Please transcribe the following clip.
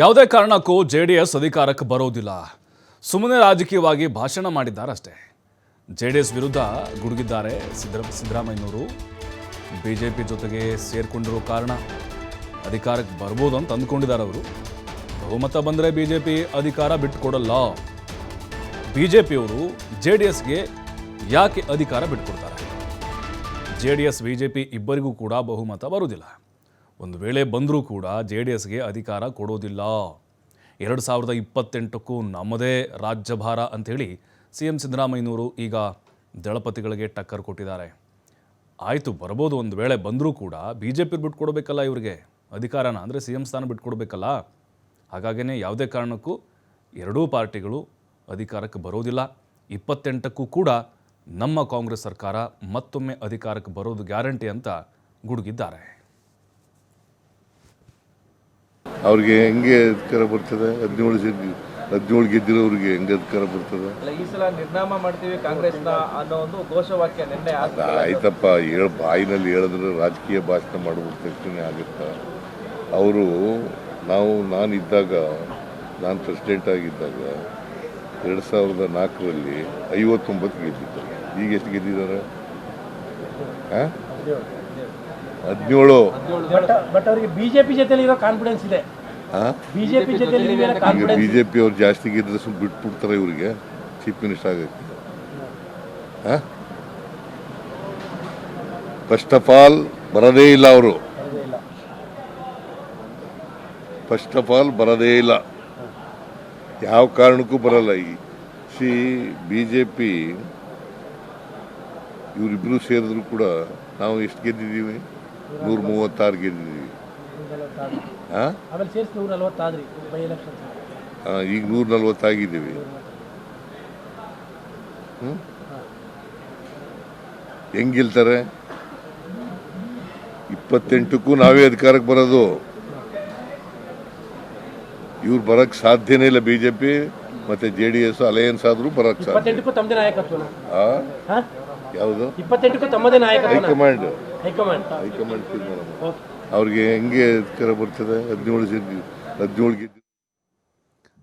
ಯಾವುದೇ ಕಾರಣಕ್ಕೂ ಜೆಡಿಎಸ್ ಅಧಿಕಾರಕ್ಕೆ ಬರೋದಿಲ್ಲ. ಸುಮ್ಮನೆ ರಾಜಕೀಯವಾಗಿ ಭಾಷಣ ಮಾಡಿದ್ದಾರಷ್ಟೇ. ಜೆಡಿಎಸ್ ವಿರುದ್ಧ ಗುಡುಗಿದ್ದಾರೆ ಸಿದ್ದರಾಮಯ್ಯನವರು. ಬಿಜೆಪಿ ಜೊತೆಗೆ ಸೇರ್ಕೊಂಡಿರೋ ಕಾರಣ ಅಧಿಕಾರಕ್ಕೆ ಬರ್ಬೋದು ಅಂತ ಅಂದ್ಕೊಂಡಿದ್ದಾರೆ ಅವರು. ಬಹುಮತ ಬಂದರೆ ಬಿಜೆಪಿ ಅಧಿಕಾರ ಬಿಟ್ಟುಕೊಡಲ್ಲ. ಬಿಜೆಪಿಯವರು ಜೆಡಿಎಸ್ಗೆ ಯಾಕೆ ಅಧಿಕಾರ ಬಿಟ್ಟುಕೊಡ್ತಾರೆ? ಜೆಡಿಎಸ್ ಬಿಜೆಪಿ ಇಬ್ಬರಿಗೂ ಕೂಡ ಬಹುಮತ ಬರುವುದಿಲ್ಲ. ಒಂದು ವೇಳೆ ಬಂದರೂ ಕೂಡ ಜೆಡಿಎಸ್ಗೆ ಅಧಿಕಾರ ಕೊಡೋದಿಲ್ಲ. 2028ಕ್ಕೂ ನಮ್ಮದೇ ರಾಜ್ಯಭಾರ ಅಂಥೇಳಿ CM ಸಿದ್ದರಾಮಯ್ಯನವರು ಈಗ ದಳಪತಿಗಳಿಗೆ ಟಕ್ಕರ್ ಕೊಟ್ಟಿದ್ದಾರೆ. ಆಯಿತು, ಬರ್ಬೋದು, ಒಂದು ವೇಳೆ ಬಂದರೂ ಕೂಡ ಬಿಜೆಪಿ ಬಿಟ್ಕೊಡ್ಬೇಕಲ್ಲ ಇವರಿಗೆ ಅಧಿಕಾರನ, ಅಂದರೆ CM ಸ್ಥಾನ ಬಿಟ್ಕೊಡ್ಬೇಕಲ್ಲ. ಹಾಗಾಗಿಯೇ ಯಾವುದೇ ಕಾರಣಕ್ಕೂ ಎರಡೂ ಪಾರ್ಟಿಗಳು ಅಧಿಕಾರಕ್ಕೆ ಬರೋದಿಲ್ಲ. 28ಕ್ಕೂ ಕೂಡ ನಮ್ಮ ಕಾಂಗ್ರೆಸ್ ಸರ್ಕಾರ ಮತ್ತೊಮ್ಮೆ ಅಧಿಕಾರಕ್ಕೆ ಬರೋದು ಗ್ಯಾರಂಟಿ ಅಂತ ಗುಡುಗಿದ್ದಾರೆ. ಅವ್ರಿಗೆ ಹೆಂಗೆ ಅಧಿಕಾರ ಬರ್ತದೆ? 17 ಗೆದ್ದಿರೋರಿಗೆ ಹೆಂಗೆ ಅಧಿಕಾರ ಬರ್ತದೆ? ಈ ಸಲ ನಿರ್ನಾಮ ಮಾಡ್ತೀವಿ ಕಾಂಗ್ರೆಸ್ನ ಅನ್ನೋ ಒಂದು ಘೋಷವಾಕ್ಯ ನಿನ್ನೆ ಆಯ್ತಪ್ಪ, ಬಾಯಿನಲ್ಲಿ ಹೇಳಿದ್ರೆ ರಾಜಕೀಯ ಭಾಷಣ ಮಾಡುವ ತಕ್ಷಣ ಆಗುತ್ತಾ? ಅವರು ನಾನಿದ್ದಾಗ, ನಾನು ಪ್ರೆಸಿಡೆಂಟ್ ಆಗಿದ್ದಾಗ 2004ರಲ್ಲಿ 59 ಗೆದ್ದಿದ್ದಾರೆ. ಈಗ ಎಷ್ಟು ಗೆದ್ದಿದ್ದಾರೆ? 17. ಬಟ್ ಅವರಿಗೆ ಬಿಜೆಪಿ ಜೊತೆಲಿ ಇರೋ ಕಾನ್ಫಿಡೆನ್ಸ್ ಇದೆ. ಬಿಜೆಪಿ ಜೊತೆಲಿ ಈಗ ಬಿಜೆಪಿ ಅವ್ರು ಜಾಸ್ತಿ ಗೆದ್ರೆ ಸುಮ್ಮನೆ ಬಿಟ್ಬಿಡ್ತಾರೆ ಇವರಿಗೆ ಚೀಫ್ ಮಿನಿಸ್ಟರ್ ಆಗಕ್ಕೆ. ಫಸ್ಟ್ ಆಫ್ ಆಲ್ ಬರದೇ ಇಲ್ಲ ಅವರು. ಫಸ್ಟ್ ಆಫ್ ಆಲ್ ಬರದೇ ಇಲ್ಲ, ಯಾವ ಕಾರಣಕ್ಕೂ ಬರಲ್ಲ. ಬಿಜೆಪಿ ಇವರಿಬ್ಬರು ಸೇರಿದ್ರು ಕೂಡ ನಾವು ಎಷ್ಟು ಗೆದ್ದಿದ್ದೀವಿ? 136 ಗೆದ್ದಿದ್ದೀವಿ. ಈಗ 140 ಆಗಿದ್ದೀವಿ. ಹೆಂಗ್ ಗೆಲ್ತಾರೆ? 28ಕ್ಕೂ ನಾವೇ ಅಧಿಕಾರಕ್ಕೆ ಬರೋದು. ಇವ್ರು ಬರಕ್ ಸಾಧ್ಯನೇ ಇಲ್ಲ. ಬಿಜೆಪಿ ಮತ್ತೆ JDS ಅಲಯನ್ಸ್ ಆದ್ರೂ ಬರಕ್ ಸಾಧ್ಯ. ಯಾವುದು? 28ಕ್ಕೂ ತಮ್ಮದೇ ನಾಯಕತ್ವ. ಹೈಕಮಾಂಡ್ ತೀರ್ಮಾನ. ಅವ್ರಿಗೆ ಹೆಂಗೆ ಅಧಿಕಾರ ಬರ್ತದೆ? 17 ಗೆದ್ದು